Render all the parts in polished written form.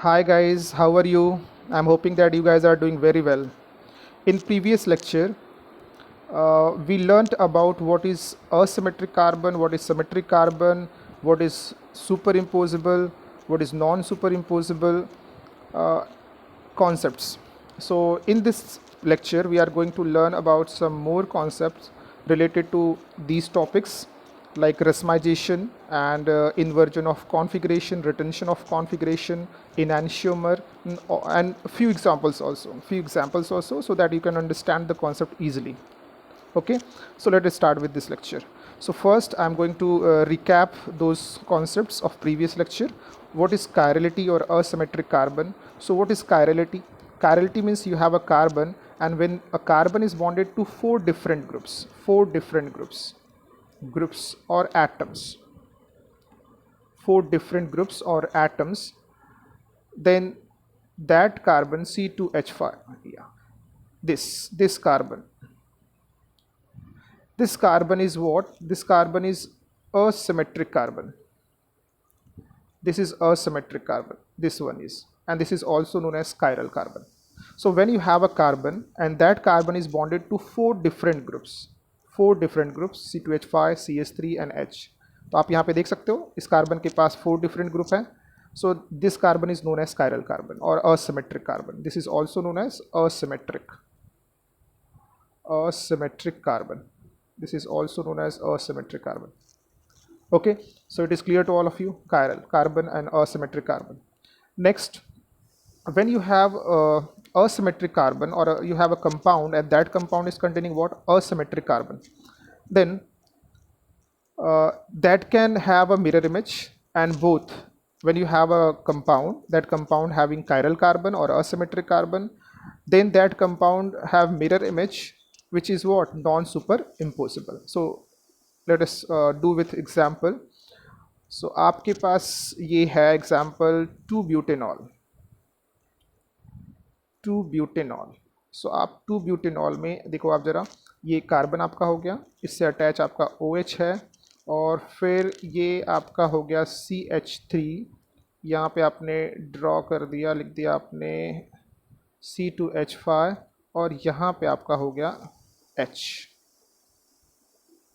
Hi guys, how are you? I'm hoping that you guys are doing very well. In previous lecture, we learnt about what is asymmetric carbon, what is symmetric carbon, what is superimposable, what is non-superimposable uh, concepts. So in this lecture, we are going to learn about some more concepts related to these topics like resmization and inversion of configuration, retention of configuration, enantiomer, and few examples also, so that you can understand the concept easily. Okay, so let us start with this lecture. So first I'm going to recap those concepts of previous lecture. What is chirality or asymmetric carbon? So what is chirality? Chirality means you have a carbon, and when a carbon is bonded to four different groups or atoms, then that carbon C2H5, yeah, this carbon, this carbon is what? This carbon is asymmetric carbon. This is asymmetric carbon. This one is, and this is also known as chiral carbon. So when you have a carbon and that carbon is bonded to four different groups, C2H5, CS3 and H. तो आप यहाँ पे देख सकते हो इस carbon के पास four different group हैं. So this carbon is known as chiral carbon or asymmetric carbon. This is also known as asymmetric carbon. This is also known as asymmetric carbon. Okay, so it is clear to all of you, chiral carbon and asymmetric carbon. Next, when you have a asymmetric carbon or you have a compound and that compound is containing what? Asymmetric carbon, then that can have a mirror image, and both, when you have a compound, that compound having chiral carbon or asymmetric carbon, then that compound have mirror image, which is what? Non-superimposable. So let us do with example. So आपके पास ये है example 2-butanol. सो आप 2-butanol में देखो, आप जरा, ये carbon आपका हो गया, इससे अटैच आपका OH है, और फिर ये आपका हो गया CH3. यहाँ पे आपने ड्रॉ कर दिया, लिख दिया आपने C2H5, और यहाँ पे आपका हो गया H.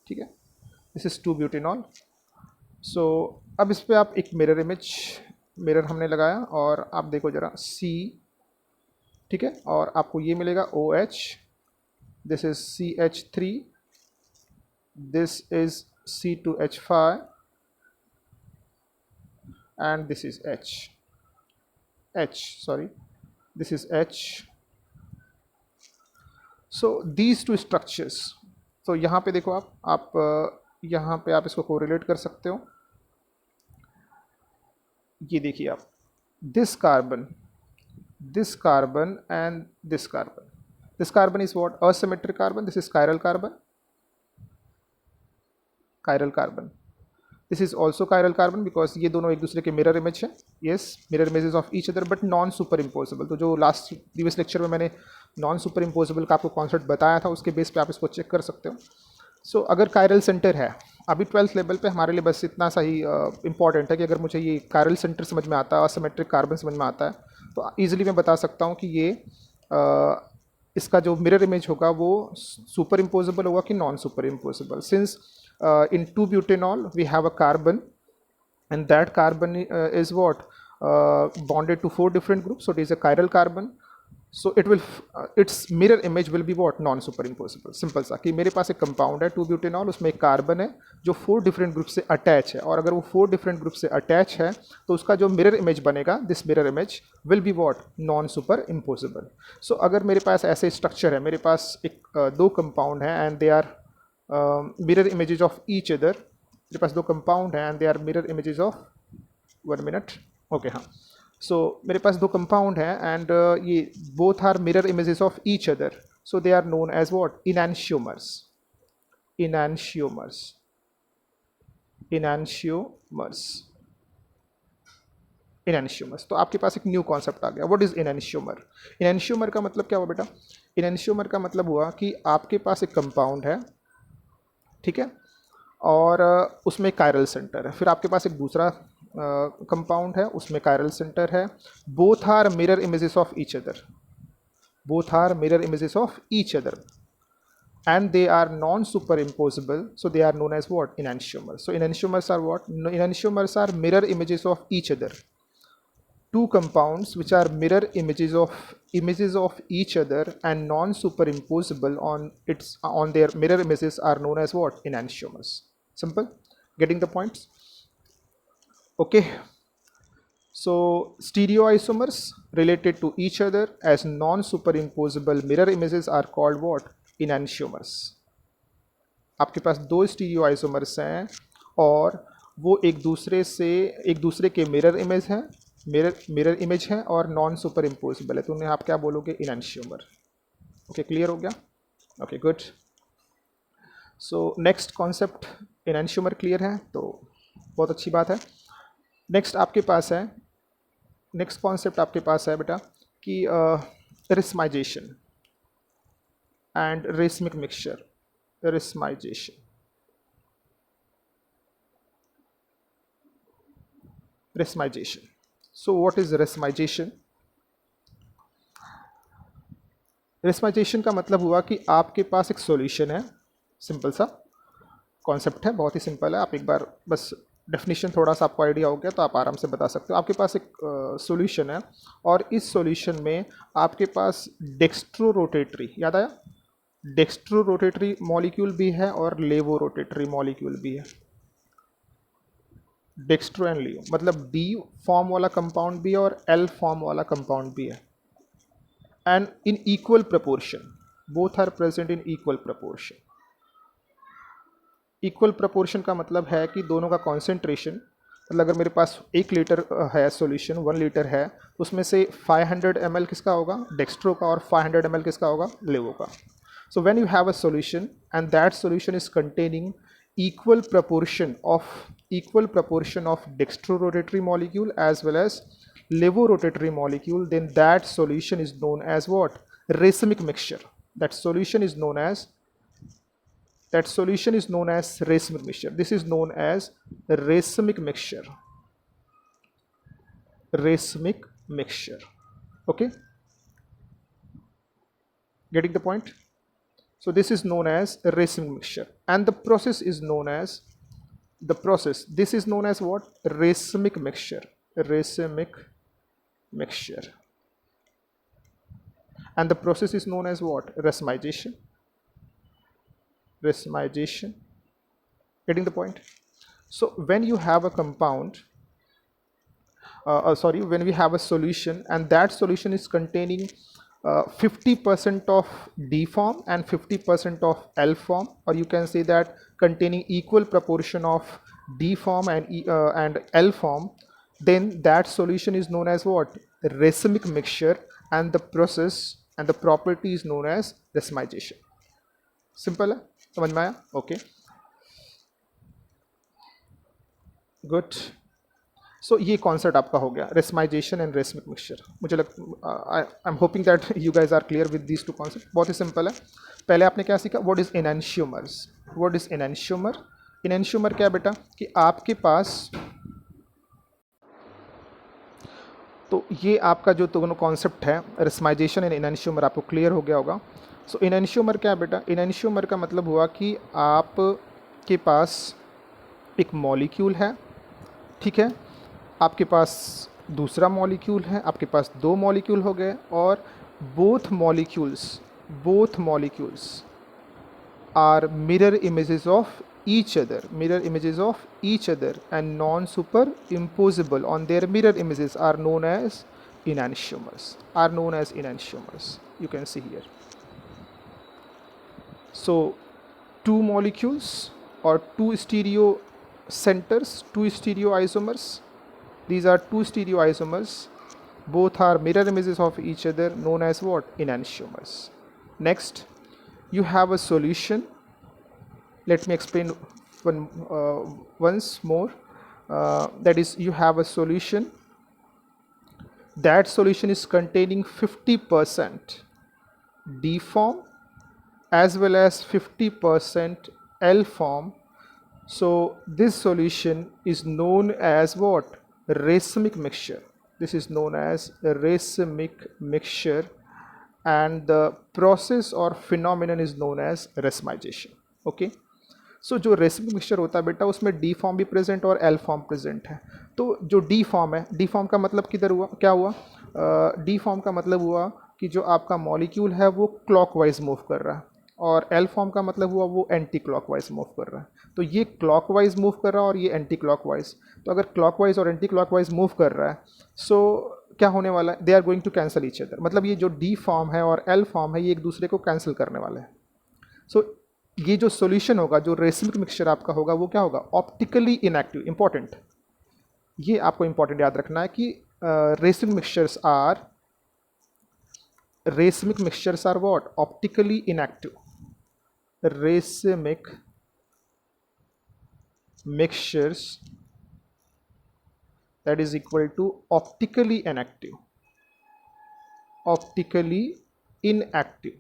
ठीक है, दिस इज 2-butanol. सो अब इस पर आप एक मिरर हमने लगाया, और आप देखो जरा C, ठीक है, और आपको ये मिलेगा OH, this is CH3, this is C2H5 and this is this is H. So these two structures, तो यहाँ पे देखो आप यहाँ पे आप इसको कोरिलेट कर सकते हो. ये देखिए आप, this carbon and this carbon is what? Asymmetric carbon. This is chiral carbon. This is also chiral carbon because ये दोनों एक दूसरे के मिरर इमेज है. yes, mirror images of each other but non superimposable. तो जो लास्ट प्रीवियस लेक्चर में मैंने नॉन सुपर इम्पोजिबल का आपको कॉन्सेप्ट बताया था, उसके बेस पे आप इसको चेक कर सकते हो. सो अगर कायरल सेंटर है, अभी 12th लेवल पे हमारे लिए बस इतना सा ही इंपॉर्टेंट है कि अगर मुझे ये कायरल सेंटर समझ में आता है, असिमेट्रिक कार्बन समझ में आता है, तो ईजिली मैं बता सकता हूँ कि ये इसका जो मिरर इमेज होगा वो सुपर इम्पोजिबल होगा कि non super imposable. Since in 2-butanol we have a carbon, and that carbon is what? Bonded to four different groups, so it is a chiral carbon. So it will its mirror image will be what? Non superimposable. Simple सा कि मेरे पास एक compound है 2-butanol, उसमें एक carbon है जो four different group से अटैच है, और अगर वो फोर डिफरेंट ग्रुप से अटैच है तो उसका जो मिरर इमेज बनेगा, this mirror image will be what? Non superimposable. So अगर मेरे पास ऐसे स्ट्रक्चर है, मेरे पास एक दो कंपाउंड है and they are mirror images of each other. मेरे पास दो कंपाउंड है and they are mirror images of, 1 minute, okay, हाँ. सो मेरे पास दो कंपाउंड है एंड ये both are mirror images of each other, so they are known as what? Enantiomers. तो आपके पास एक न्यू कॉन्सेप्ट आ गया. What is इनैंशियोमर? इनैंशियोमर का मतलब क्या हुआ बेटा? इनैंशियोमर का मतलब हुआ कि आपके पास एक कंपाउंड है, ठीक है, और उसमें कायरल सेंटर है. फिर आपके पास एक दूसरा कंपाउंड है, उसमें कायरल सेंटर है. Both are mirror images of each other. Both are mirror images of each other. And they are non-superimposable, so they are known as what? Enantiomers. So enantiomers are what? Enantiomers are mirror images of each other. Two compounds which are mirror images of each other and non-superimposable on their mirror images are known as what? Enantiomers. Simple. Getting the points? Okay. So stereoisomers related to each other as non-superimposable mirror images are called what? Enantiomers. आपके पास दो stereo isomers हैं और वो एक दूसरे के mirror image हैं, mirror image हैं और नॉन सुपर इम्पोजिबल है, तो उन्हें आप क्या बोलोगे? इनैंशियोमर. ओके, क्लियर हो गया? Okay, good. So next concept enantiomer clear है तो बहुत अच्छी बात है. नेक्स्ट कॉन्सेप्ट आपके पास है बेटा कि रिस्माइजेशन and racemic mixture. Racemization. So what is racemization? Racemization का मतलब हुआ कि आपके पास एक सॉल्यूशन है, सिंपल सा कॉन्सेप्ट है, बहुत ही सिंपल है. आप एक बार बस डेफिनेशन थोड़ा सा आपको आइडिया हो गया तो आप आराम से बता सकते हो. आपके पास एक सॉल्यूशन है और इस सॉल्यूशन में आपके पास डेक्स्ट्रो रोटेटरी, याद आया? डेक्स्ट्रो रोटेटरी मॉलिक्यूल भी है और लेवो रोटेटरी मॉलिक्यूल भी है. डेक्स्ट्रो एंड लियो मतलब डी फॉर्म वाला कंपाउंड भी है और एल फॉर्म वाला कंपाउंड भी है. And in equal proportion, both are present in equal proportion. Equal proportion का मतलब है कि दोनों का कॉन्सेंट्रेशन, मतलब अगर मेरे पास 1 लीटर है सॉल्यूशन, 1 लीटर है, तो उसमें से 500 ml किसका होगा? डेक्स्ट्रो का, और 500 ml किसका होगा? लेवो का. So when you have a solution and that solution is containing equal proportion of dextrorotatory molecule as well as levorotatory molecule, then that solution is known as what? Racemic mixture. That solution is known as racemic mixture. This is known as racemic mixture. Racemic mixture. Okay? Getting the point? So this is known as racemic mixture, and the process is known as this is known as what? Racemic mixture. Racemic mixture. And the process is known as what? Racemization. Racemization. Getting the point? So when you have a compound, when we have a solution and that solution is containing 50% of D form and 50% of L form, or you can say that containing equal proportion of D form and L form, then that solution is known as what? Racemic mixture, and the process and the property is known as racemization. Simple है, समझ में आया? Okay, good. सो ये concept आपका हो गया, racemisation and racemic mixture. मुझे I am hoping that you guys are clear with these two concept. बहुत ही सिंपल है. पहले आपने क्या सीखा? What is enantiomers? What is enantiomer? Enantiomer क्या बेटा कि आपके पास, तो ये आपका जो दोनों कॉन्सेप्ट है रेसमाइजेशन एंड एनैंशियोमर आपको क्लियर हो गया होगा. सो एनैंशियोमर क्या है बेटा? एनैंशियोमर का मतलब हुआ कि आपके पास एक मॉलिक्यूल है, ठीक है, आपके पास दूसरा मॉलिक्यूल है, आपके पास 2 मॉलिक्यूल हो गए, और both molecules are mirror images of each other and non superimposable on their mirror images are known as enantiomers. You can see here. So 2 molecules or 2 stereo centers, 2 stereoisomers. These are 2 stereoisomers. Both are mirror images of each other, known as what? Enantiomers. Next, you have a solution. Let me explain once more. That is, you have a solution. That solution is containing 50% D form as well as 50% L form. So this solution is known as what? racemic mixture. This is known as racemic mixture, and the process or phenomenon is known as racemization. Okay. सो जो racemic mixture होता है बेटा, उसमें D form भी present और L form present है। तो जो डी फॉर्म है, डी फॉर्म का मतलब किधर हुआ, क्या हुआ, डी फॉर्म का मतलब हुआ कि जो आपका मॉलिक्यूल है वो क्लॉकवाइज मूव कर रहा है, और एल फॉर्म का मतलब हुआ वो एंटी क्लॉकवाइज मूव कर रहा है। तो ये क्लॉकवाइज मूव कर रहा है और ये एंटी क्लॉकवाइज। तो अगर क्लॉकवाइज और एंटी क्लॉकवाइज मूव कर रहा है, सो क्या होने वाला है, they are going to cancel each other. मतलब ये जो डी फॉर्म है और एल फॉर्म है, ये एक दूसरे को कैंसिल करने वाले हैं। सो ये जो सॉल्यूशन होगा, जो रेसिमिक मिक्सचर आपका होगा, वो क्या होगा, ऑप्टिकली इनएक्टिव। इंपॉर्टेंट, ये आपको इंपॉर्टेंट याद रखना है कि racemic mixtures are what, optically inactive. Racemic mixtures that is equal to optically inactive. Optically inactive,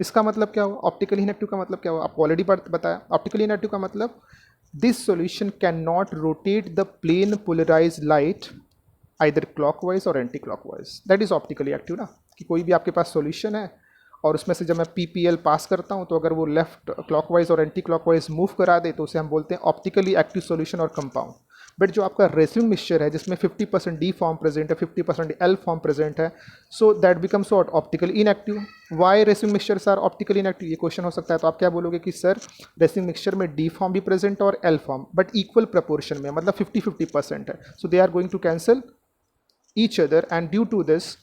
इसका मतलब क्या हुआ, ऑप्टिकली इनएक्टिव का मतलब क्या हुआ, आपको ऑलरेडी बताया। ऑप्टिकली इनएक्टिव का मतलब this solution can not rotate the plane polarise light either clockwise और anti clockwise. That is optically active ना, कि कोई भी आपके पास सॉल्यूशन है और उसमें से जब मैं PPL पास करता हूं, तो अगर वो लेफ्ट क्लॉकवाइज और एंटी क्लॉकवाइज मूव करा दे, तो उसे हम बोलते हैं ऑप्टिकली एक्टिव सॉल्यूशन और कंपाउंड। बट जो आपका रेसिमिक मिक्सचर है, जिसमें 50% डी फॉर्म प्रेजेंट है, 50% एल फॉर्म प्रेजेंट है, so that becomes what, optically inactive. Why racemic mixtures are optically inactive, ये क्वेश्चन हो सकता है। तो आप क्या बोलोगे कि सर रेसिमिक मिक्सचर में डी फॉर्म भी प्रेजेंट है और L form, but equal proportion में, मतलब 50-50% है। So they are going to cancel each other, and due to this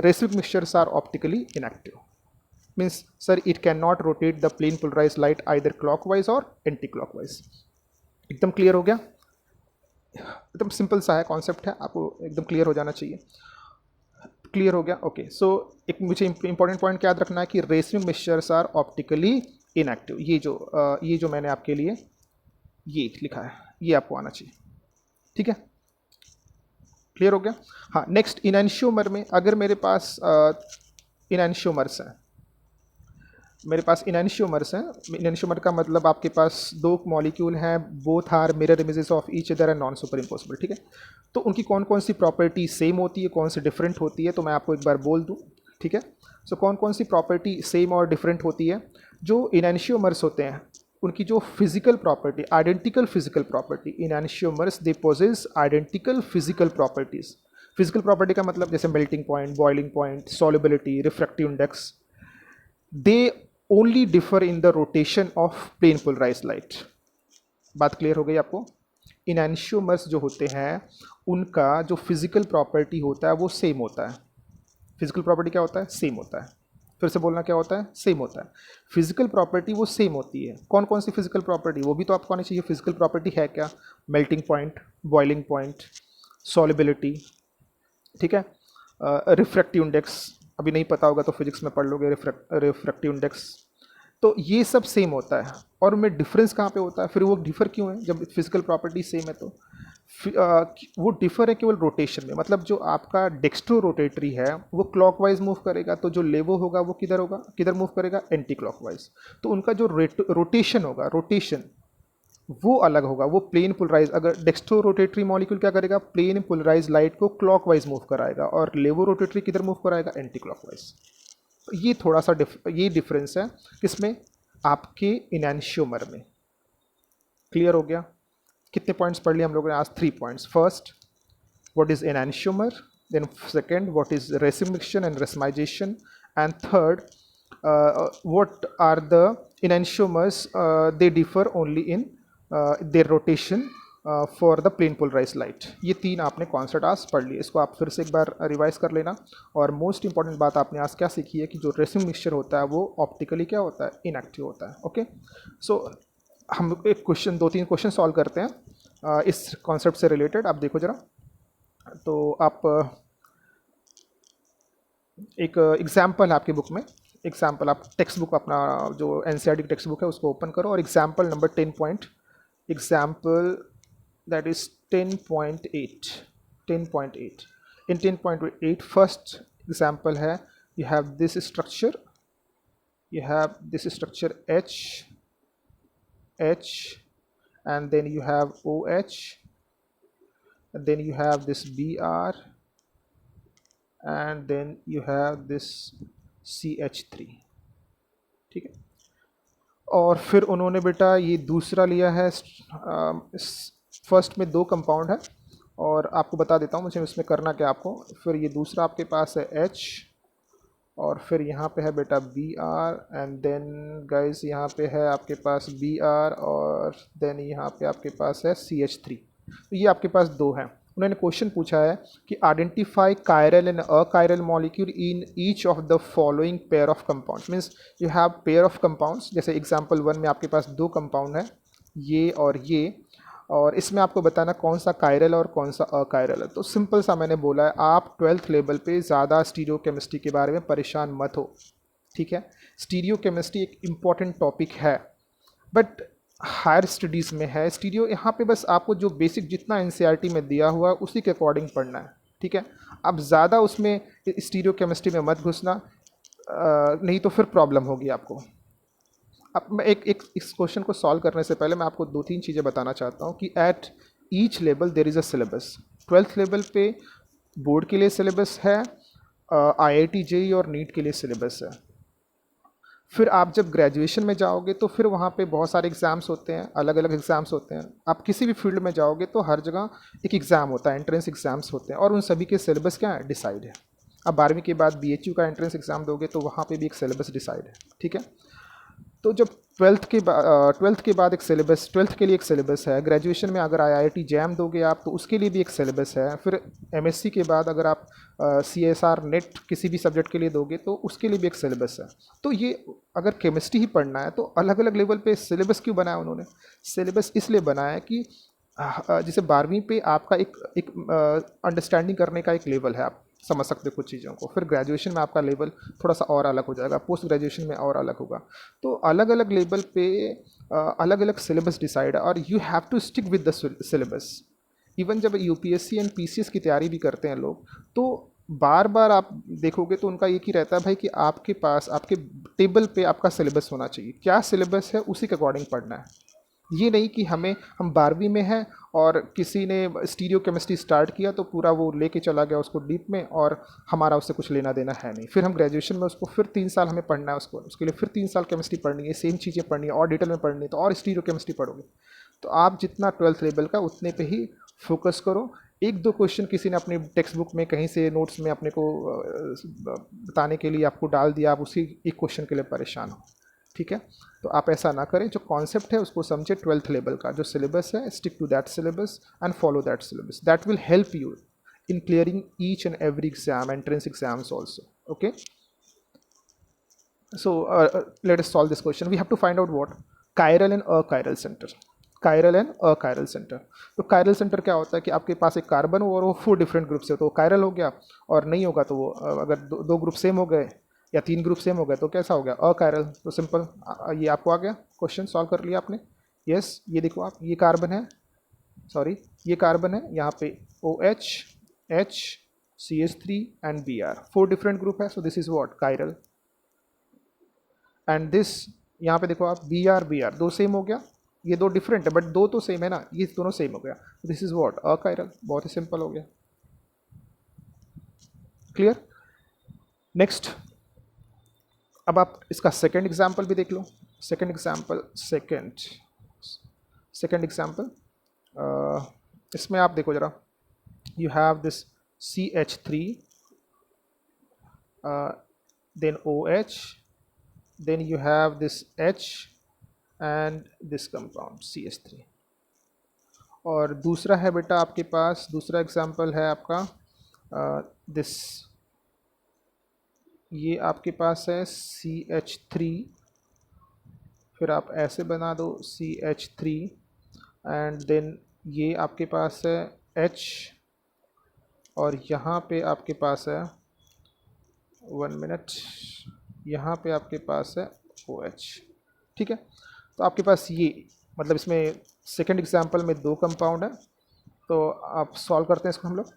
racemic mixtures are optically inactive. Means sir, it cannot rotate the plane polarized light either clockwise or anti-clockwise. एकदम clear हो गया, एकदम simple सा है concept है, आपको एकदम clear हो जाना चाहिए। क्लियर हो गया, ओके। सो एक मुझे इंपॉर्टेंट पॉइंट याद रखना है कि racemic mixtures are optically inactive. ये जो मैंने आपके लिए ये लिखा है, ये आपको आना चाहिए, ठीक है, क्लियर हो गया। हाँ, नेक्स्ट इनैंशियोमर में अगर मेरे पास इनैंशियोमर्स हैं, इनैंशियोमर का मतलब आपके पास दो मॉलिक्यूल हैं, both are mirror images of each other and non superimposable, ठीक है। तो उनकी कौन कौन सी प्रॉपर्टी सेम होती है, कौन सी डिफरेंट होती है, तो मैं आपको एक बार बोल दूँ, ठीक है। सो कौन कौन सी प्रॉपर्टी सेम और डिफरेंट होती है, जो इनैंशियोमर्स होते हैं उनकी जो physical property, identical physical property, enantiomers they possess identical physical properties. Physical property का मतलब जैसे melting point, boiling point, solubility, refractive index, they only differ in the rotation of plane polarised light. बात clear हो गई आपको। इनैंशियोमर्स जो होते हैं उनका जो फिजिकल प्रॉपर्टी होता है वो सेम होता है। फिजिकल प्रॉपर्टी क्या होता है, सेम होता है। फिर से बोलना, क्या होता है, सेम होता है। फिजिकल प्रॉपर्टी वो सेम होती है। कौन कौन सी फिजिकल प्रॉपर्टी, वो भी तो आपको आनी चाहिए। फिजिकल प्रॉपर्टी है क्या, melting point, boiling point, solubility, ठीक है, रिफ्रैक्टिव इंडेक्स, अभी नहीं पता होगा तो फिजिक्स में पढ़ लोगे, रिफ्रैक्टिव इंडेक्स। तो ये सब सेम होता है, और उनमें डिफरेंस कहाँ पे होता है, फिर वो डिफर क्यों है, जब फिजिकल प्रॉपर्टी सेम है तो वो डिफर है केवल रोटेशन में। मतलब जो आपका डेक्स्ट्रो रोटेटरी है वो क्लॉकवाइज मूव करेगा, तो जो लेवो होगा वो किधर होगा, किधर मूव करेगा, एंटी क्लॉकवाइज। तो उनका जो रोटेशन होगा, रोटेशन वो अलग होगा, वो प्लेन पोलराइज। अगर डेक्स्ट्रो रोटेटरी मॉलिक्यूल क्या करेगा, प्लेन पोलराइज लाइट को क्लॉकवाइज मूव कराएगा, और लेवो रोटेटरी किधर मूव कराएगा, एंटी क्लॉकवाइज। ये थोड़ा सा ये डिफरेंस है किसमें, आपके इनैंशियोमर में। क्लियर हो गया। कितने पॉइंट्स पढ़ लिए हम लोगों ने आज, 3 points. First, what is enantiomer, then second, what is racemic mixture and racemization, and third, what are the enantiomers, they differ only in their rotation for the plane polarized light। ये 3 आपने concept आज पढ़ लिए, इसको आप फिर से एक बार रिवाइज कर लेना। और मोस्ट इंपॉर्टेंट बात आपने आज क्या सीखी है कि जो रेसिमिक मिक्सचर होता है वो ऑप्टिकली क्या होता है, इनएक्टिव होता है। ओके, सो हम एक क्वेश्चन, 2-3 क्वेश्चन सॉल्व करते हैं इस कॉन्सेप्ट से रिलेटेड। आप देखो जरा, तो आप एक एग्जाम्पल है आपकी बुक में, एग्जाम्पल आप टेक्स्ट बुक अपना जो NCERT की टेक्स्ट बुक है उसको ओपन करो, और example number 10 point, example that is 10.8 in 10.8 first example है, you have this structure H and then you have OH, and then you have this Br, and then you have this CH3, ठीक है। और फिर उन्होंने बेटा ये दूसरा लिया है, फर्स्ट में दो कंपाउंड है और आपको बता देता हूँ मुझे इसमें करना क्या आपको। फिर ये दूसरा आपके पास है H, और फिर यहाँ पे है बेटा Br, एंड देन गाइस यहाँ पे है आपके पास Br, और देन यहाँ पे आपके पास है CH3। तो ये आपके पास दो हैं। उन्होंने क्वेश्चन पूछा है कि identify chiral and achiral molecule in each of the following pair of compounds. Means you have pair of compounds, जैसे एग्जांपल 1 में आपके पास दो कंपाउंड है, ये और इसमें आपको बताना कौन सा कायरल और कौन सा अकायरल है। तो सिंपल सा मैंने बोला है, आप 12th लेवल पे ज़्यादा स्टीरियो केमिस्ट्री के बारे में परेशान मत हो, ठीक है। स्टीरियो केमिस्ट्री एक इम्पॉर्टेंट टॉपिक है, बट हायर स्टडीज़ में है स्टीरियो, यहाँ पे बस आपको जो बेसिक जितना एनसीईआरटी में दिया हुआ है उसी के अकॉर्डिंग पढ़ना है, ठीक है। अब ज़्यादा उसमें स्टीरियो केमिस्ट्री में मत घुसना, नहीं तो फिर प्रॉब्लम होगी आपको। अब मैं एक इस क्वेश्चन को सॉल्व करने से पहले मैं आपको दो तीन चीज़ें बताना चाहता हूँ कि at each level there is a syllabus. 12th level पे बोर्ड के लिए सिलेबस है, IIT JEE और नीट के लिए सिलेबस है। फिर आप जब ग्रेजुएशन में जाओगे तो फिर वहाँ पे बहुत सारे एग्ज़ाम्स होते हैं, अलग अलग एग्ज़ाम्स होते हैं। आप किसी भी फील्ड में जाओगे तो हर जगह एक एग्ज़ाम होता है, एंट्रेंस एग्ज़ाम्स होते हैं, और उन सभी के सिलेबस क्या है, डिसाइड है। अब 12वीं के बाद BHU का एंट्रेंस एग्ज़ाम दोगे तो वहाँ पे भी एक सिलेबस डिसाइड है, ठीक है। तो जब 12th के बाद एक सिलेबस, 12th के लिए एक सिलेबस है, ग्रेजुएशन में अगर IIT JAM दोगे आप तो उसके लिए भी एक सिलेबस है, फिर MSc के बाद अगर आप CSR नेट किसी भी सब्जेक्ट के लिए दोगे तो उसके लिए भी एक सिलेबस है। तो ये अगर केमिस्ट्री ही पढ़ना है तो अलग अलग लेवल पे सिलेबस क्यों बनाया उन्होंने? सिलेबस इसलिए बनाया है कि जैसे 12वीं पे आपका एक अंडरस्टैंडिंग करने का एक लेवल है, आप समझ सकते हो कुछ चीज़ों को, फिर ग्रेजुएशन में आपका लेवल थोड़ा सा और अलग हो जाएगा, पोस्ट ग्रेजुएशन में और अलग होगा। तो अलग अलग लेवल पे अलग अलग सिलेबस डिसाइड है, और you have to stick with the syllabus. Even जब UPSC एंड PCS की तैयारी भी करते हैं लोग, तो बार बार आप देखोगे तो उनका एक ही रहता है भाई कि आपके पास आपके टेबल पे आपका सिलेबस होना चाहिए, क्या सिलेबस है उसी के अकॉर्डिंग पढ़ना है। ये नहीं कि हम 12वीं में हैं और किसी ने स्टीरियो केमिस्ट्री स्टार्ट किया तो पूरा वो लेके चला गया उसको डीप में, और हमारा उससे कुछ लेना देना है नहीं। फिर हम ग्रेजुएशन में उसको फिर 3 साल हमें पढ़ना है, उसके लिए फिर 3 साल केमिस्ट्री पढ़नी है, सेम चीज़ें पढ़नी है और डिटेल में पढ़नी है, तो और स्टीरियो केमिस्ट्री पढ़ोगे। तो आप जितना 12th लेवल का उतने पे ही फोकस करो। एक दो क्वेश्चन किसी ने अपनी टेक्स्ट बुक में कहीं से नोट्स में अपने को बताने के लिए आपको डाल दिया, आप उसी एक क्वेश्चन के लिए परेशान हो, ठीक है। तो आप ऐसा ना करें, जो कॉन्सेप्ट है उसको समझे, 12th लेवल का जो सिलेबस है, stick to that syllabus and follow that syllabus, that will help you in clearing each and every exam, entrance exams also. Okay, so let us solve this question. We have to find out what chiral and achiral center, chiral and achiral center. तो chiral center क्या होता है कि आपके पास एक carbon हो और वो 4 डिफरेंट ग्रुप से, तो chiral हो गया, और नहीं होगा तो वो अगर दो ग्रुप सेम हो गए या 3 ग्रुप सेम हो गए तो कैसा हो गया, अकायरल। तो सिंपल ये आपको आ गया, क्वेश्चन सॉल्व कर लिया आपने। यस, ये देखो आप, ये कार्बन है, सॉरी ये कार्बन है, यहाँ पे OH, H, CH3 and Br, 4 different group है, so this is what, chiral. And this यहाँ पे देखो आप, Br दो सेम हो गया, ये दो डिफरेंट है बट दो तो सेम है ना, ये दोनों सेम हो गया, दिस इज व्हाट, अकायरल। बहुत ही सिंपल हो गया, क्लियर। नेक्स्ट, अब आप इसका सेकेंड एग्जाम्पल भी देख लो। सेकेंड एग्जाम्पल इसमें आप देखो जरा, you have this CH3, then OH, then you have this H and this compound CH3। और दूसरा है बेटा आपके पास, दूसरा एग्जाम्पल है आपका दिस, ये आपके पास है CH3, फिर आप ऐसे बना दो CH3, एंड देन ये आपके पास है H, और यहाँ पे आपके पास है 1 मिनट, यहाँ पे आपके पास है OH, ठीक है। तो आपके पास ये, मतलब इसमें सेकंड एग्जांपल में 2 कंपाउंड है, तो आप सॉल्व करते हैं इसको हम लोग।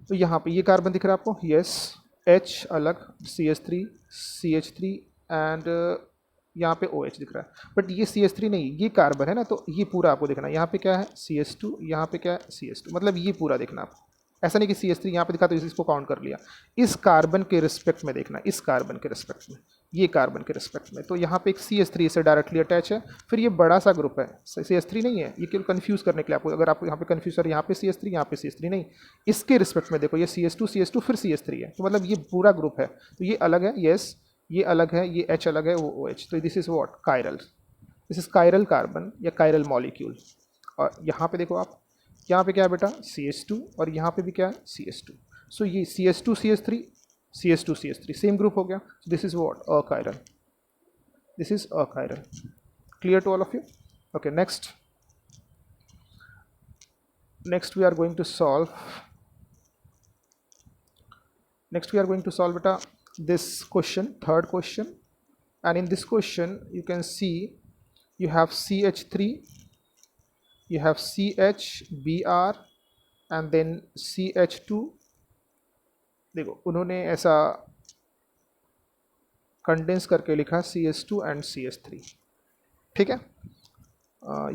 तो यहाँ पे ये कार्बन दिख रहा है आपको, यस, H अलग, CH3 एंड यहाँ पे OH दिख रहा है, बट ये CH3 नहीं, ये कार्बन है ना, तो ये पूरा आपको देखना है। यहाँ पे क्या है CH2, यहाँ पे क्या है CH2, मतलब ये पूरा देखना आपको। ऐसा नहीं कि CH3 यहाँ पे दिखा तो इसको काउंट कर लिया। इस कार्बन के रिस्पेक्ट में देखना, इस कार्बन के रिस्पेक्ट में, ये कार्बन के रिस्पेक्ट में। तो यहाँ पे एक CH3 से डायरेक्टली अटैच है, फिर ये बड़ा सा ग्रुप है, CH3 नहीं है, ये केवल कंफ्यूज करने के लिए आपको। अगर आपको यहाँ पे कंफ्यूज है, यहाँ पे CH3, यहाँ पे CH3 नहीं, इसके रिस्पेक्ट में देखो, ये CH2 फिर CH3 है, तो मतलब ये पूरा ग्रुप है। तो ये अलग है, यस, ये अलग है, ये H अलग है, वो OH। तो this is what, chiral, this is chiral carbon या कायरल मॉलिक्यूल। और यहाँ पे देखो आप, यहाँ पे क्या है बेटा CH2, और यहाँ पे भी क्या है CH2। सो ये CH2 CH3 CH2 CH3 same group हो गया। This is what, a chiral, this is a chiral. Clear to all of you? Okay, next we are going to solve, beta this question, third question. And in this question you can see you have CH3, you have CHBr and then CH2। देखो उन्होंने ऐसा condense करके लिखा CH2 and CH3, ठीक है।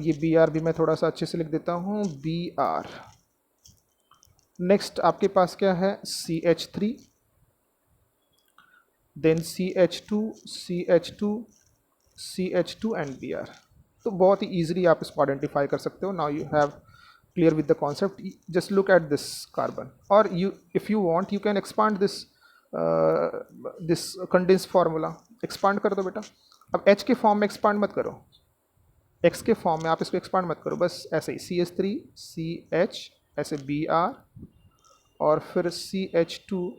ये Br भी मैं थोड़ा सा अच्छे से लिख देता हूँ, Br। नेक्स्ट आपके पास क्या है CH3, then CH2 CH2 CH2 and Br। तो बहुत ही ईजिली आप इसको आइडेंटिफाई कर सकते हो। Now you have clear with the concept, just look at this carbon, और you if you want you can expand this condense formula, expand कर दो बेटा। अब H के फॉर्म में एक्सपांड मत करो, X के फॉर्म में आप इसको एक्सपांड मत करो, बस ऐसे ही CH3 CH, ऐसे Br, और फिर CH2,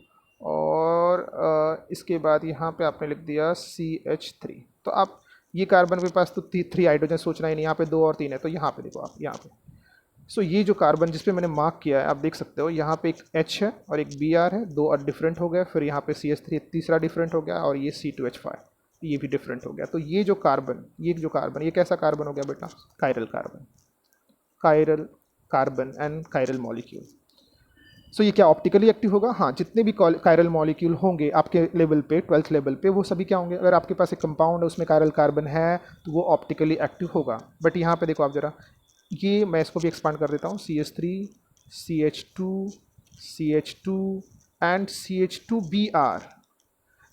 और इसके बाद यहाँ पे आपने लिख दिया CH3। तो आप ये कार्बन के पास तो 3 हाइड्रोजन सोचना ही नहीं, यहाँ पे 2 और 3 है, तो यहाँ पे देखो आप, यहाँ पे। सो ये जो कार्बन जिस पे मैंने मार्क किया है, आप देख सकते हो यहाँ पे एक H है और एक Br है, 2 और डिफरेंट हो गए, फिर यहाँ पे CH3 तीसरा डिफरेंट हो गया, और ये C2H5 ये भी डिफरेंट हो गया। तो ये जो कार्बन ये कैसा कार्बन हो गया बेटा, chiral carbon, chiral carbon and chiral molecule. So ये क्या ऑप्टिकली एक्टिव होगा? हाँ, जितने भी कायरल मॉलिक्यूल होंगे आपके लेवल पे, 12th लेवल पे, वो सभी क्या होंगे, अगर आपके पास एक कंपाउंड है उसमें कायरल कार्बन है तो वो ऑप्टिकली एक्टिव होगा। बट यहाँ पे देखो आप जरा, ये मैं इसको भी एक्सपांड कर देता हूँ, CH3 CH2 CH2 and CH2Br।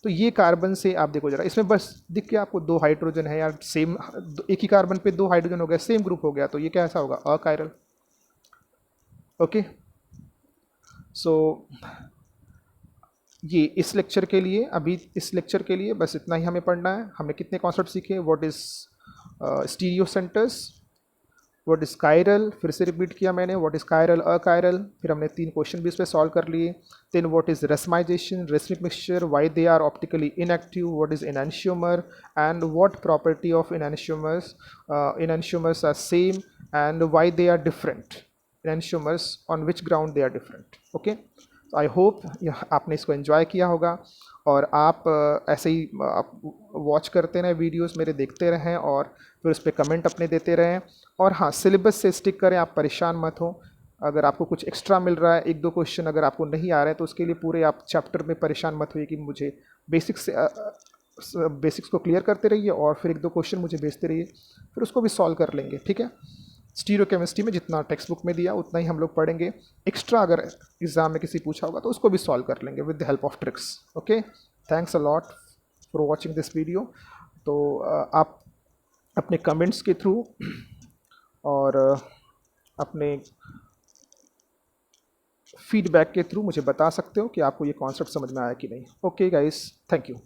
तो ये कार्बन से आप देखो जरा, इसमें बस दिख के आपको 2 हाइड्रोजन है यार, सेम एक ही कार्बन पे 2 हाइड्रोजन हो गया, सेम ग्रुप हो गया, तो ये कैसा होगा, अकायरल। ओके, सो ये इस लेक्चर के लिए, अभी इस लेक्चर के लिए बस इतना ही हमें पढ़ना है। हमने कितने कॉन्सेप्ट सीखे, what is stereo centres, what is chiral, फिर से रिपीट किया मैंने, व्हाट इज कायरल, अकायरल, फिर हमने 3 क्वेश्चन भी इस पर सॉल्व कर लिए। Then what is racemisation, racemic mixture, why they are optically inactive, what is enantiomer and what property of enantiomers are same and why they are different, enantiomers on which ground they are different. Okay, I hope आपने इसको enjoy किया होगा, और आप ऐसे ही watch करते रहें videos मेरे, देखते रहें, और फिर उस पर कमेंट अपने देते रहें। और हाँ, सिलेबस से स्टिक करें, आप परेशान मत हो। अगर आपको कुछ एक्स्ट्रा मिल रहा है, 1-2 क्वेश्चन अगर आपको नहीं आ रहे हैं, तो उसके लिए पूरे आप चैप्टर में परेशान मत होइए कि मुझे बेसिक्स को क्लियर करते रहिए, और फिर 1-2 क्वेश्चन मुझे भेजते रहिए, फिर उसको भी सॉल्व कर लेंगे, ठीक है। स्टीरियो केमिस्ट्री में जितना टेक्स्ट बुक में दिया उतना ही हम लोग पढ़ेंगे, एक्स्ट्रा अगर एग्जाम में किसी पूछा होगा तो उसको भी सॉल्व कर लेंगे with the help of tricks. Okay, thanks a lot for watching this video. तो आप अपने कमेंट्स के थ्रू और अपने फीडबैक के थ्रू मुझे बता सकते हो कि आपको ये कॉन्सेप्ट समझ में आया कि नहीं। Okay guys, thank you.